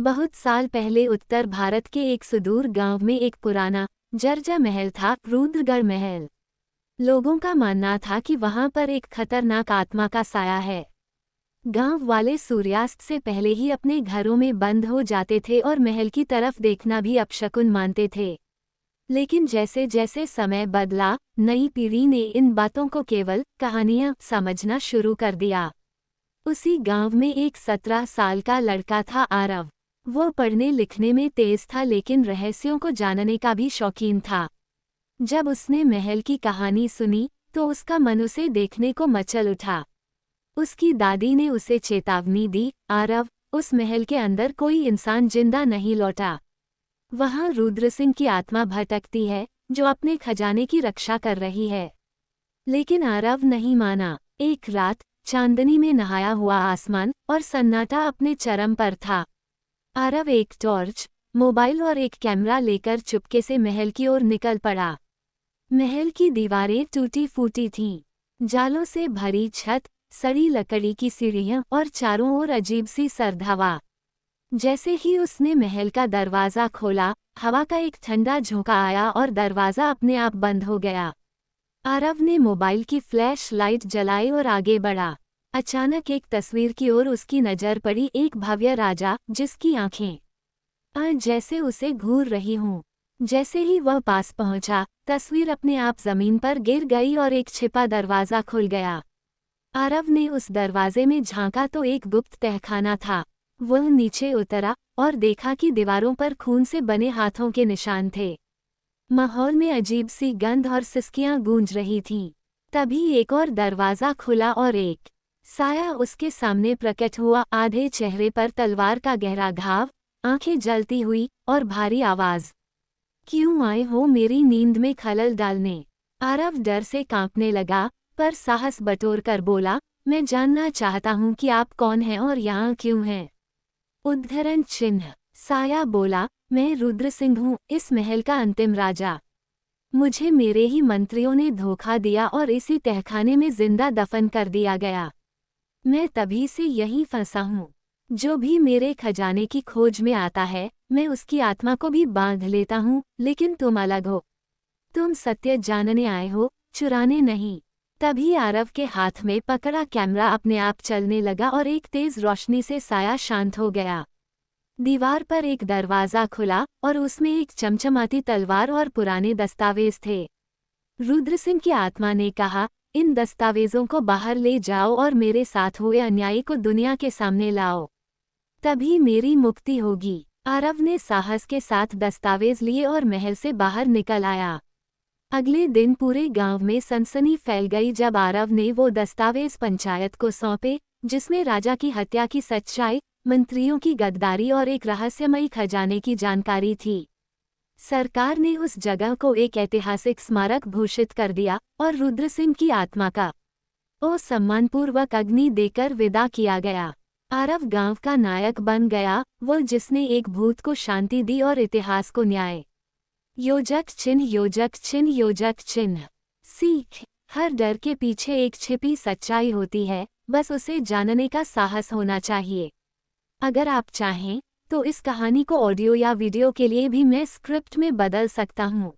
बहुत साल पहले उत्तर भारत के एक सुदूर गांव में एक पुराना जर्जर महल था, रुद्रगढ़ महल। लोगों का मानना था कि वहां पर एक खतरनाक आत्मा का साया है। गांव वाले सूर्यास्त से पहले ही अपने घरों में बंद हो जाते थे और महल की तरफ देखना भी अपशकुन मानते थे। लेकिन जैसे जैसे समय बदला, नई पीढ़ी ने इन बातों को केवल कहानियां समझना शुरू कर दिया। उसी गांव में एक 17 साल का लड़का था, आरव। वो पढ़ने लिखने में तेज था, लेकिन रहस्यों को जानने का भी शौकीन था। जब उसने महल की कहानी सुनी तो उसका मन उसे देखने को मचल उठा। उसकी दादी ने उसे चेतावनी दी, आरव, उस महल के अंदर कोई इंसान जिंदा नहीं लौटा। वहां रुद्र सिंह की आत्मा भटकती है, जो अपने खजाने की रक्षा कर रही है। लेकिन आरव नहीं माना। एक रात चांदनी में नहाया हुआ आसमान और सन्नाटा अपने चरम पर था। आरव एक टॉर्च, मोबाइल और एक कैमरा लेकर चुपके से महल की ओर निकल पड़ा। महल की दीवारें टूटी फूटी थीं, जालों से भरी छत, सड़ी लकड़ी की सीढ़ियां और चारों ओर अजीब सी सर्द हवा। जैसे ही उसने महल का दरवाज़ा खोला, हवा का एक ठंडा झोंका आया और दरवाज़ा अपने आप बंद हो गया। आरव ने मोबाइल की फ्लैश लाइट जलाई और आगे बढ़ा। अचानक एक तस्वीर की ओर उसकी नज़र पड़ी, एक भव्य राजा जिसकी आंखें जैसे उसे घूर रही हों। जैसे ही वह पास पहुंचा, तस्वीर अपने आप जमीन पर गिर गई और एक छिपा दरवाज़ा खुल गया। आरव ने उस दरवाजे में झांका तो एक गुप्त तहखाना था। वह नीचे उतरा और देखा कि दीवारों पर खून से बने हाथों के निशान थे। माहौल में अजीब सी गंध और सिसकियां गूंज रही थीं। तभी एक और दरवाज़ा खुला और एक साया उसके सामने प्रकट हुआ। आधे चेहरे पर तलवार का गहरा घाव, आंखें जलती हुई और भारी आवाज़, क्यों आए हो मेरी नींद में खलल डालने? आरव डर से कांपने लगा, पर साहस बटोर कर बोला, मैं जानना चाहता हूँ कि आप कौन हैं और यहाँ क्यों हैं। उद्धरण चिन्ह। साया बोला, मैं रुद्र सिंह हूँ, इस महल का अंतिम राजा। मुझे मेरे ही मंत्रियों ने धोखा दिया और इसी तहखाने में जिंदा दफन कर दिया गया। मैं तभी से यहीं फंसा हूँ। जो भी मेरे खजाने की खोज में आता है, मैं उसकी आत्मा को भी बांध लेता हूँ, लेकिन तुम अलग हो। तुम सत्य जानने आए हो, चुराने नहीं। तभी आरव के हाथ में पकड़ा कैमरा अपने आप चलने लगा और एक तेज रोशनी से साया शांत हो गया। दीवार पर एक दरवाज़ा खुला और उसमें एक चमचमाती तलवार और पुराने दस्तावेज थे। रुद्र सिंह की आत्मा ने कहा, इन दस्तावेजों को बाहर ले जाओ और मेरे साथ हुए अन्याय को दुनिया के सामने लाओ। तभी मेरी मुक्ति होगी। आरव ने साहस के साथ दस्तावेज लिए और महल से बाहर निकल आया। अगले दिन पूरे गांव में सनसनी फैल गई जब आरव ने वो दस्तावेज पंचायत को सौंपे, जिसमें राजा की हत्या की सच्चाई, मंत्रियों की गद्दारी और एक रहस्यमयी खजाने की जानकारी थी। सरकार ने उस जगह को एक ऐतिहासिक स्मारक घोषित कर दिया और रुद्र सिंह की आत्मा का सम्मानपूर्वक अग्नि देकर विदा किया गया। आरव गांव का नायक बन गया, वो जिसने एक भूत को शांति दी और इतिहास को न्याय। योजक चिन्ह, योजक चिन्ह, योजक चिन्ह। सीख, हर डर के पीछे एक छिपी सच्चाई होती है, बस उसे जानने का साहस होना चाहिए। अगर आप चाहें तो इस कहानी को ऑडियो या वीडियो के लिए भी मैं स्क्रिप्ट में बदल सकता हूँ।